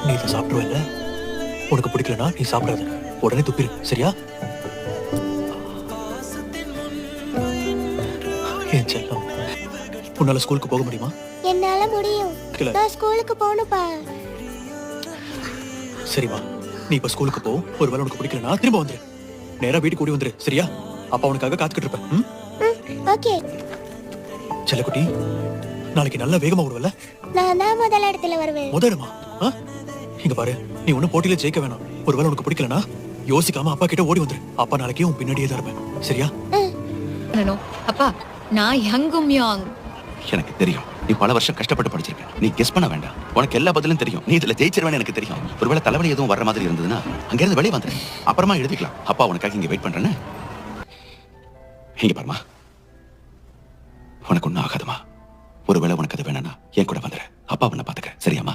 நீ இதை சாப்பிடுவல்ல, உனக்கு பிடிக்கலனா நீ சாப்பிடாத, உடனே துப்பிரு, சரியா? என் செல்லம், உன்னால ஸ்கூலுக்கு போக முடியுமா? என்னால முடியும். நான் ஸ்கூலுக்கு போகணும்ப்பா. சரிம்மா, நீ இப்ப ஸ்கூலுக்கு போ. ஒருவேளை உனக்கு பிடிக்கலனா திரும்ப வந்துரு, நேரா வீட்டுக்கு ஓடி வந்துரு, சரியா? அப்பா உனக்காக காத்துக்கிட்டு இருப்பேன். ஓகே. செல்லக்குட்டி, நாளைக்கு நல்ல வேகமா ஓடுவல? நான் தான் முதல் இடத்துல வருவேன். முதலுமா? இங்க பாரு, நீ ஒன்னும் போட்டியில ஜெயிக்க வேணாம். ஒருவேளை உனக்கு பிடிக்கலனா யோசிக்காம அப்பா கிட்ட ஓடி வந்துரு. அப்பா நாளைக்கு உன் பின்னாடியே தான் இருப்பேன், சரியா? அப்பா, நான் யங்கும் யாங். எனக்கு தெரியும், நீ பல வருஷம் கஷ்டப்பட்டு படிச்சிருக்க. நீ கெஸ் பண்ண வேண்டாம், உனக்கு எல்லா பதிலும் தெரியும். நீ இதுல ஜெயிச்சிருவேன்னு எனக்கு தெரியும். ஒருவேளை தலைவலி எதுவும் வர்ற மாதிரி இருந்ததுன்னா அங்கிருந்து வெளியே வந்துரு, அப்புறமா எழுதிக்கலாம். அப்பா உனக்காக இங்க வெயிட் பண்றேன்னு. இங்க பாருமா, உனக்கு ஒண்ணும் ஆகாதுமா. ஒருவேளை உனக்கு அது வேணும்னா என் கூட வந்துரு, அப்பா உன்னை பாத்துக்க, சரியாமா?